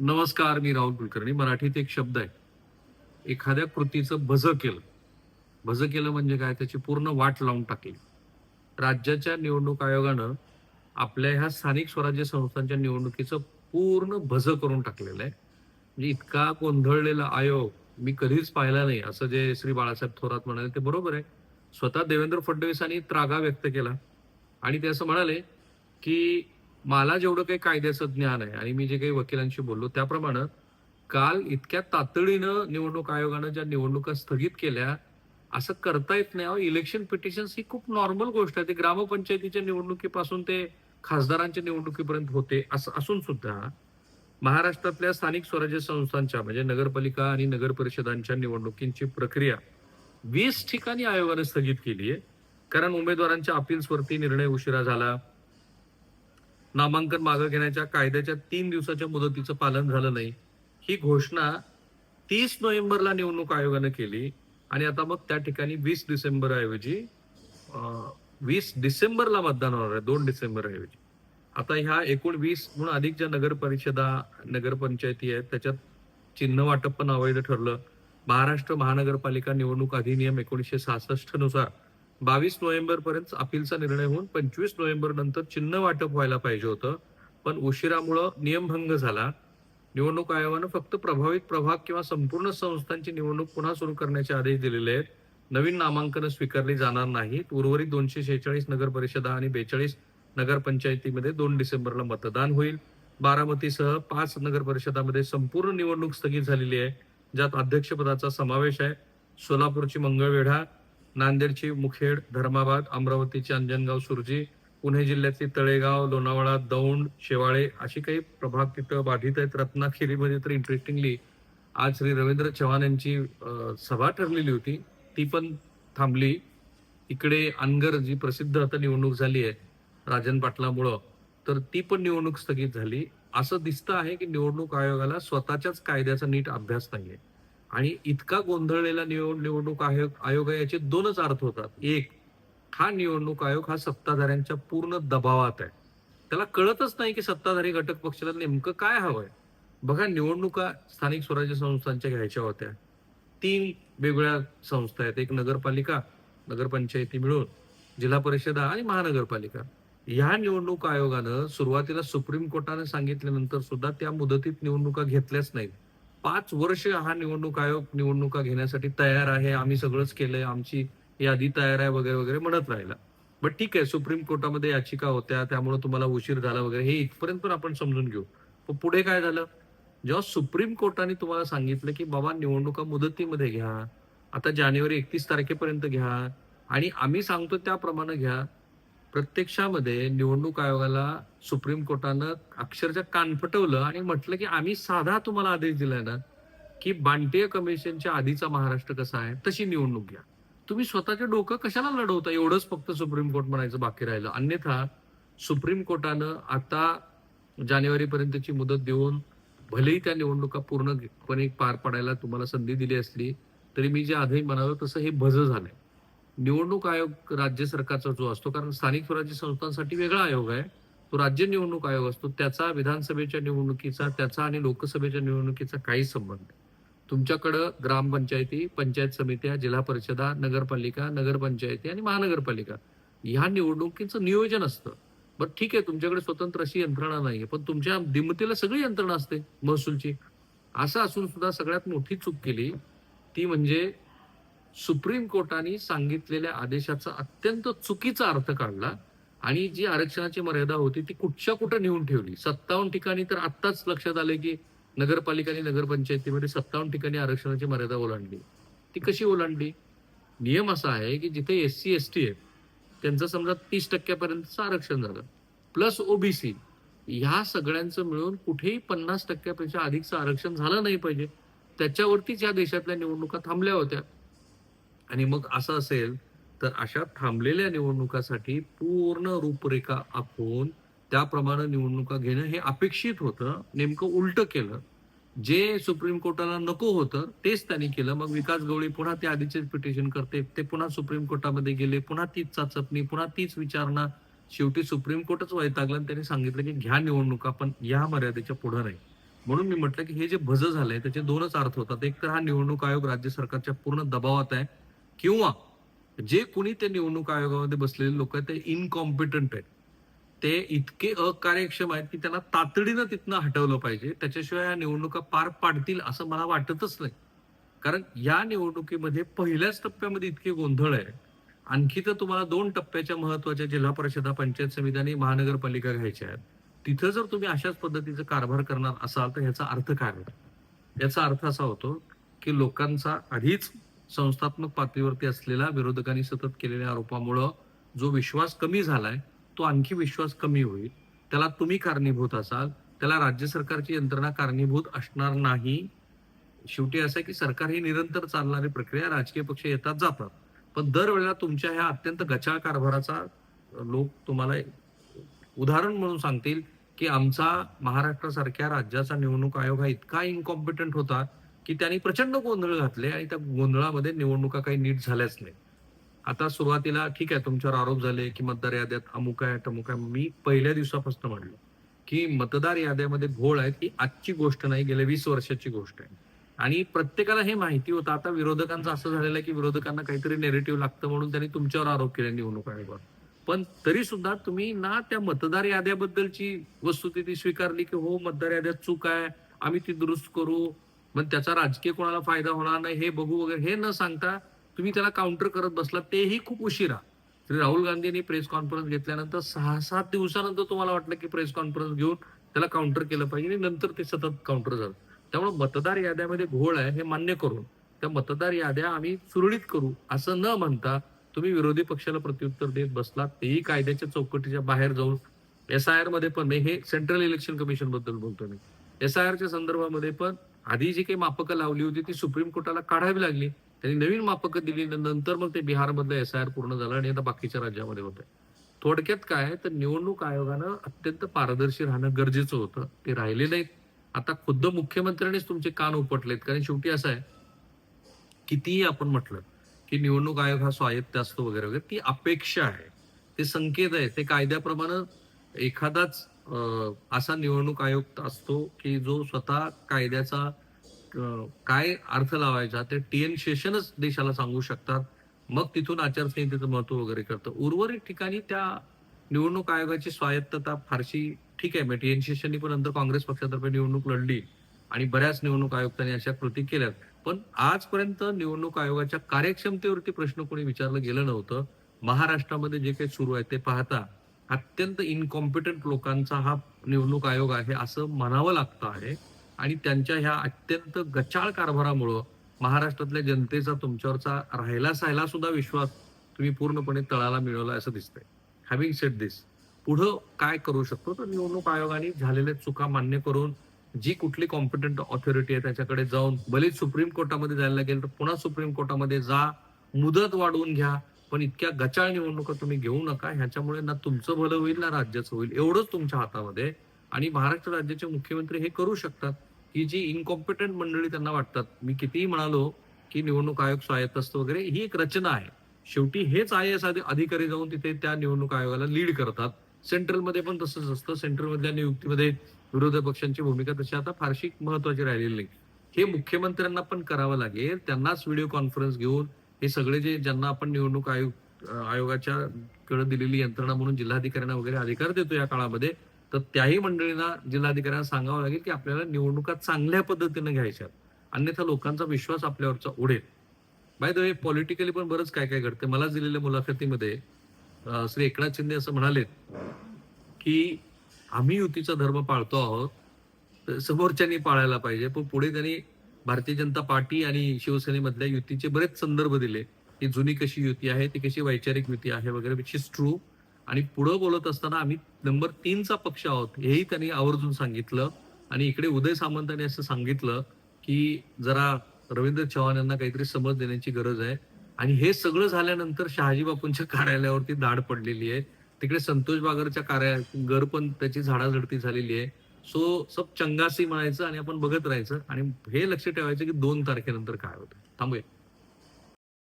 नमस्कार, मी राहुल कुलकर्णी. मराठीत एक शब्द आहे. एखाद्या कृतीचं भजं केलं. भजं केलं म्हणजे काय? त्याची पूर्ण वाट लावून टाकली. राज्याच्या निवडणूक आयोगानं आपल्या ह्या स्थानिक स्वराज्य संस्थांच्या निवडणुकीचं पूर्ण भजं करून टाकलेलं आहे. म्हणजे इतका गोंधळलेला आयोग मी कधीच पाहिला नाही, असं जे श्री बाळासाहेब थोरात म्हणाले ते बरोबर आहे. स्वतः देवेंद्र फडणवीसांनी त्रागा व्यक्त केला आणि ते असं म्हणाले, की मला जेवढं काही कायद्याचं ज्ञान आहे आणि मी जे काही वकिलांशी बोललो त्याप्रमाणे काल इतक्या तातडीनं निवडणूक आयोगानं ज्या निवडणुका स्थगित केल्या, असं करता येत नाही. अहो, इलेक्शन पिटिशन्स ही खूप नॉर्मल गोष्ट आहे. ती ग्रामपंचायतीच्या निवडणुकीपासून ते खासदारांच्या निवडणुकीपर्यंत होते. असं असून सुद्धा महाराष्ट्रातल्या स्थानिक स्वराज्य संस्थांच्या म्हणजे नगरपालिका आणि नगर परिषदांच्या निवडणुकींची प्रक्रिया 20 ठिकाणी आयोगाने स्थगित केली आहे. कारण उमेदवारांच्या अपील्सवरती निर्णय उशिरा झाला. नामांकन मागे घेण्याच्या कायद्याच्या 3 दिवसाच्या मुदतीचं पालन झालं नाही. ही घोषणा 30 नोव्हेंबरला निवडणूक आयोगानं केली आणि आता मग त्या ठिकाणी 20 डिसेंबर ऐवजी 20 डिसेंबरला मतदान होणार आहे, 2 डिसेंबर ऐवजी. आता ह्या एकूण 20 म्हणून अधिक ज्या नगर परिषदा, नगरपंचायती आहेत त्याच्यात चिन्ह वाटप पण अवैध ठरलं. महाराष्ट्र महानगरपालिका निवडणूक अधिनियम 1966 नुसार 22 नोव्हेंबर पर्यंत अपीलचा निर्णय होऊन 25 नोव्हेंबर नंतर चिन्ह वाटप व्हायला पाहिजे होतं. पण उशिरामुळं नियमभंग झाला. निवडणूक आयोगानं फक्त प्रभावित प्रभाग किंवा संपूर्ण संस्थांची निवडणूक पुन्हा सुरू करण्याचे आदेश दिलेले आहेत. नवीन नामांकन स्वीकारली जाणार नाहीत. उर्वरित 246 नगर परिषदा आणि 42 नगरपंचायतीमध्ये 2 डिसेंबरला मतदान होईल. बारामतीसह 5 नगर परिषदामध्ये संपूर्ण निवडणूक स्थगित झालेली आहे, ज्यात अध्यक्षपदाचा समावेश आहे. सोलापूरची मंगळवेढा, नांदेडची मुखेड, धर्माबाद, अमरावतीची अंजनगाव सुरजी, पुणे जिल्ह्यातली तळेगाव, लोणावळा, दौंड, शेवाळे अशी काही प्रभाग तिथं बाधित आहेत. रत्नागिरीमध्ये तर इंटरेस्टिंगली आज श्री रवींद्र चव्हाण यांची सभा ठरलेली होती, ती पण थांबली. इकडे अनगर जी प्रसिद्ध आता निवडणूक झाली आहे राजन पाटलामुळं, तर ती पण निवडणूक स्थगित झाली. असं दिसतं आहे की निवडणूक आयोगाला स्वतःच्याच कायद्याचा नीट अभ्यास नाहीये आणि इतका गोंधळलेला निवडणूक आयोग आहे, याचे दोनच अर्थ होतात. एक, हा निवडणूक आयोग हा सत्ताधाऱ्यांच्या पूर्ण दबावात आहे. त्याला कळतच नाही की सत्ताधारी घटक पक्षाला नेमकं काय हवंय. बघा, निवडणुका स्थानिक स्वराज्य संस्थांच्या घ्यायच्या होत्या. 3 वेगवेगळ्या संस्था आहेत. एक नगरपालिका, नगरपंचायती मिळून, जिल्हा परिषदा आणि महानगरपालिका. ह्या निवडणूक आयोगानं सुरुवातीला सुप्रीम कोर्टाने सांगितल्यानंतर सुद्धा त्या मुदतीत निवडणुका घेतल्याच नाहीत. 5 वर्ष हा निवडणूक आयोग निवडणुका घेण्यासाठी तयार आहे. आम्ही सगळंच केलंय. आमची यादी तयार आहे वगैरे वगैरे म्हणत राहिला. बट ठीक आहे, सुप्रीम कोर्टामध्ये याचिका होत्या, त्यामुळे तुम्हाला उशीर झाला वगैरे हे इथपर्यंत पण आपण समजून घेऊ. पण पुढे काय झालं? जेव्हा सुप्रीम कोर्टाने तुम्हाला सांगितलं की बाबा निवडणुका मुदतीमध्ये घ्या, आता जानेवारी 31 तारखेपर्यंत घ्या आणि आम्ही सांगतो त्याप्रमाणे घ्या. प्रत्यक्षामध्ये निवडणूक आयोगाला सुप्रीम कोर्टानं अक्षरशः कान फटवलं आणि म्हटलं की आम्ही साधा तुम्हाला आदेश दिलाय ना, की बांटीय कमिशनच्या आधीचा महाराष्ट्र कसा आहे तशी निवडणूक घ्या. तुम्ही स्वतःचे डोकं कशाला लढवता? एवढंच फक्त सुप्रीम कोर्ट म्हणायचं बाकी राहिलं. अन्यथा सुप्रीम कोर्टानं आता जानेवारीपर्यंतची मुदत देऊन भलेही त्या निवडणुका पूर्णपणे पार पाडायला तुम्हाला संधी दिली असली, तरी मी जे आधी म्हणालो तसं हे भजं झालंय. निवडणूक आयोग राज्य सरकारचा जो असतो, कारण स्थानिक स्वराज्य संस्थांसाठी वेगळा आयोग आहे, तो राज्य निवडणूक आयोग असतो. त्याचा विधानसभेच्या निवडणुकीचा, त्याचा आणि लोकसभेच्या निवडणुकीचा काही संबंध नाही. तुमच्याकडं ग्रामपंचायती, पंचायत समित्या, जिल्हा परिषदा, नगरपालिका, नगरपंचायती आणि महानगरपालिका ह्या निवडणुकीचं नियोजन असतं. बरं ठीक आहे, तुमच्याकडे स्वतंत्र अशी यंत्रणा नाहीये, पण तुमच्या दिमतीला सगळी यंत्रणा असते महसूलची. असं असून सुद्धा सगळ्यात मोठी चूक केली ती म्हणजे सुप्रीम कोर्टाने सांगितलेल्या आदेशाचा अत्यंत चुकीचा अर्थ काढला आणि जी आरक्षणाची मर्यादा होती ती कुठच्या कुठं नेऊन ठेवली. 57 ठिकाणी तर आत्ताच लक्षात आले की नगरपालिका आणि नगरपंचायतीमध्ये 57 ठिकाणी आरक्षणाची मर्यादा ओलांडली. ती कशी ओलांडली? नियम असा आहे की जिथे एससी एसटी आहे त्यांचं समजा 30% आरक्षण झालं, प्लस ओबीसी, ह्या सगळ्यांचं मिळून कुठेही 50% अधिकचं आरक्षण झालं नाही पाहिजे. त्याच्यावरतीच या देशातल्या निवडणुका थांबल्या होत्या. आणि मग असं असेल तर अशा थांबलेल्या निवडणुकासाठी पूर्ण रूपरेखा आखून त्याप्रमाणे निवडणुका घेणं हे अपेक्षित होतं. नेमकं उलटं केलं. जे सुप्रीम कोर्टाला नको होतं तेच त्यांनी केलं. मग विकास गवळी पुन्हा ते आधीचेच पिटिशन करते, ते पुन्हा सुप्रीम कोर्टामध्ये गेले, पुन्हा तीच चाचपणी, पुन्हा तीच विचारणा. शेवटी सुप्रीम कोर्टच वैतागलं आणि त्यांनी सांगितलं की घ्या निवडणुका, पण या मर्यादेच्या पुढे नाही. म्हणून मी म्हटलं की हे जे भज झालंय त्याचे दोनच अर्थ होतात. एक तर हा निवडणूक आयोग राज्य सरकारच्या पूर्ण दबावात आहे, किंवा जे कोणी ते निवडणूक आयोगामध्ये बसलेले लोक आहेत ते इनकॉम्पिटंट आहेत. ते इतके अकार्यक्षम आहेत की त्यांना तातडीनं तिथनं हटवलं पाहिजे. त्याच्याशिवाय या निवडणुका पार पाडतील असं मला वाटतच नाही. कारण या निवडणुकीमध्ये पहिल्याच टप्प्यामध्ये इतके गोंधळ आहे. आणखी तर तुम्हाला 2 टप्प्याच्या महत्त्वाच्या जिल्हा परिषदा, पंचायत समिती आणि महानगरपालिका घ्यायच्या आहेत. तिथं जर तुम्ही अशाच पद्धतीचा कारभार करणार असाल तर ह्याचा अर्थ काय होतो? याचा अर्थ असा होतो की लोकांचा आधीच संस्थात्मक पातळीवरती असलेला विरोधकांनी सतत केलेल्या आरोपामुळं जो विश्वास कमी झालाय, तो आणखी विश्वास कमी होईल. त्याला तुम्ही कारणीभूत असाल, त्याला राज्य सरकारची यंत्रणा कारणीभूत असणार नाही. शेवटी असं आहे की सरकार ही निरंतर चालणारी प्रक्रिया, राजकीय पक्ष येतात जातात. पण दरवेळेला तुमच्या ह्या अत्यंत गचाळ कारभाराचा लोक तुम्हाला उदाहरण म्हणून सांगतील की आमचा महाराष्ट्रासारख्या राज्याचा निवडणूक आयोग हा इतका इनकॉम्पिटंट होता की त्यांनी प्रचंड गोंधळ घातले आणि त्या गोंधळामध्ये निवडणुका काही नीट झाल्याच नाही. आता सुरुवातीला ठीक आहे, तुमच्यावर आरोप झाले की मतदार याद्यात अमुक आहे तमुक आहे. मी पहिल्या दिवसापासून म्हणलो की मतदार याद्यामध्ये घोळ आहे, ही आजची गोष्ट नाही, गेल्या 20 वर्षाची गोष्ट आहे. आणि प्रत्येकाला हे माहिती होतं. आता विरोधकांचं असं झालेलं आहे की विरोधकांना काहीतरी नेरेटिव्ह लागतं म्हणून त्यांनी तुमच्यावर आरोप केले निवडणूक आयोगावर. पण तरी सुद्धा तुम्ही ना त्या मतदार याद्याबद्दलची वस्तुस्थिती स्वीकारली की हो मतदार याद्यात चूक आहे, आम्ही ती दुरुस्त करू, मग त्याचा राजकीय कोणाला फायदा होणार नाही हे बघू वगैरे, हे न सांगता तुम्ही त्याला काउंटर करत बसला, तेही खूप उशिरा. श्री राहुल गांधींनी प्रेस कॉन्फरन्स घेतल्यानंतर 6-7 दिवसानंतर तुम्हाला वाटलं की प्रेस कॉन्फरन्स घेऊन त्याला काउंटर केलं पाहिजे, आणि नंतर ते सतत काउंटर झालं. त्यामुळे मतदार याद्यामध्ये घोळ आहे हे मान्य करून त्या मतदार याद्या आम्ही सुरळीत करू असं न म्हणता तुम्ही विरोधी पक्षाला प्रत्युत्तर देत बसलात, तेही कायद्याच्या चौकटीच्या बाहेर जाऊन. SIR मध्ये पण नाही, हे सेंट्रल इलेक्शन कमिशन बद्दल बोलतो मी. SIRच्या संदर्भामध्ये पण आधी जी काही मापकं लावली होती ती सुप्रीम कोर्टाला काढावी लागली. त्यांनी नवीन मापकं दिली, नंतर मग ते बिहारमधलं SIR पूर्ण झालं आणि आता बाकीच्या राज्यामध्ये होत आहे. थोडक्यात काय तर निवडणूक आयोगानं अत्यंत पारदर्शी राहणं गरजेचं होतं, ते राहिले नाहीत. आता खुद्द मुख्यमंत्र्यांनीच तुमचे कान उपटलेत. कारण शेवटी असं आहे, कितीही आपण म्हटलं की निवडणूक आयोग हा स्वायत्त असतो वगैरे वगैरे, ती अपेक्षा आहे, ते संकेत आहे, ते कायद्याप्रमाणे एखादाच असा निवडणूक आयुक्त असतो की जो स्वतः कायद्याचा काय अर्थ लावायचा ते TN शेषनच देशाला सांगू शकतात. मग तिथून आचारसंहितेचं महत्व वगैरे करतं. उर्वरित ठिकाणी त्या निवडणूक आयोगाची स्वायत्तता फारशी ठीक आहे. TN शेषननी पण नंतर काँग्रेस पक्षातर्फे निवडणूक लढली आणि बऱ्याच निवडणूक आयुक्तांनी अशा कृती केल्यात. पण आजपर्यंत निवडणूक आयोगाच्या कार्यक्षमतेवरती प्रश्न कोणी विचारलं गेलं नव्हतं. महाराष्ट्रामध्ये जे काही सुरू आहे ते पाहता अत्यंत इनकॉम्पिटंट लोकांचा हा निवडणूक आयोग आहे असं म्हणावं लागतं आहे. आणि त्यांच्या ह्या अत्यंत गचाळ कारभारामुळं महाराष्ट्रातल्या जनतेचा तुमच्यावरचा राहिला सायला सुद्धा विश्वास तुम्ही पूर्णपणे तळाला मिळवला असं दिसतंय. हॅव्हिंग सेड दिस, पुढं काय करू शकतो तर निवडणूक आयोगाने झालेल्या चुका मान्य करून जी कुठली कॉम्पिटंट ऑथॉरिटी आहे त्याच्याकडे जाऊन, भले सुप्रीम कोर्टामध्ये जायला लागेल तर पुन्हा सुप्रीम कोर्टामध्ये जा, मुदत वाढवून घ्या, पण इतक्या गचाळ निवडणुका तुम्ही घेऊ नका. ह्याच्यामुळे ना तुमचं भलं होईल ना राज्याचं होईल. एवढंच तुमच्या हातामध्ये. आणि महाराष्ट्र राज्याचे मुख्यमंत्री हे करू शकतात की जी इनकॉम्पिटंट मंडळी त्यांना वाटतात, मी कितीही म्हणालो की निवडणूक आयोग स्वायत्त असतो वगैरे, ही एक रचना आहे. शेवटी हेच IAS अधिकारी जाऊन तिथे त्या निवडणूक आयोगाला लीड करतात. सेंट्रलमध्ये पण तसंच असतं. सेंट्रलमधल्या नियुक्तीमध्ये विरोधी पक्षांची भूमिका तशी आता फारशी महत्वाची राहिलेली नाही. हे मुख्यमंत्र्यांना पण करावं लागेल. त्यांनाच व्हिडिओ कॉन्फरन्स घेऊन हे सगळे जे ज्यांना आपण निवडणूक आयोगाच्या कडे दिलेली यंत्रणा म्हणून जिल्हाधिकाऱ्यांना वगैरे अधिकार देतो या काळामध्ये, तर त्याही मंडळींना जिल्हाधिकाऱ्यांना सांगावं लागेल की आपल्याला निवडणुका चांगल्या पद्धतीने घ्यायच्या, अन्यथा लोकांचा विश्वास आपल्यावरचा उडेल. बाय द वे, पॉलिटिकली पण बरंच काय काय घडते. मला दिलेल्या मुलाखतीमध्ये श्री एकनाथ शिंदे असं म्हणाले की आम्ही युतीचा धर्म पाळतो आहोत, तर समोरच्यांनी पाळायला पाहिजे. पण पुढे त्यांनी भारतीय जनता पार्टी आणि शिवसेनेमधल्या युतीचे बरेच संदर्भ दिले की जुनी कशी युती आहे, ती कशी वैचारिक युती आहे वगैरे, विच इज ट्रू. आणि पुढे बोलत असताना आम्ही नंबर 3चा पक्ष आहोत हेही त्यांनी आवर्जून सांगितलं. आणि इकडे उदय सामंतांनी असं सांगितलं की जरा रवींद्र चव्हाण यांना काहीतरी समज देण्याची गरज आहे. आणि हे सगळं झाल्यानंतर शहाजी बापूंच्या कार्यालयावरती दाड पडलेली आहे. तिकडे संतोष बागरच्या घर पण त्याची झाडाझडती झालेली आहे. सो सब चंगासी म्हणायचं आणि आपण बघत राहायचं आणि हे लक्ष ठेवायचं की 2 तारखेनंतर काय होतं. थांबूया.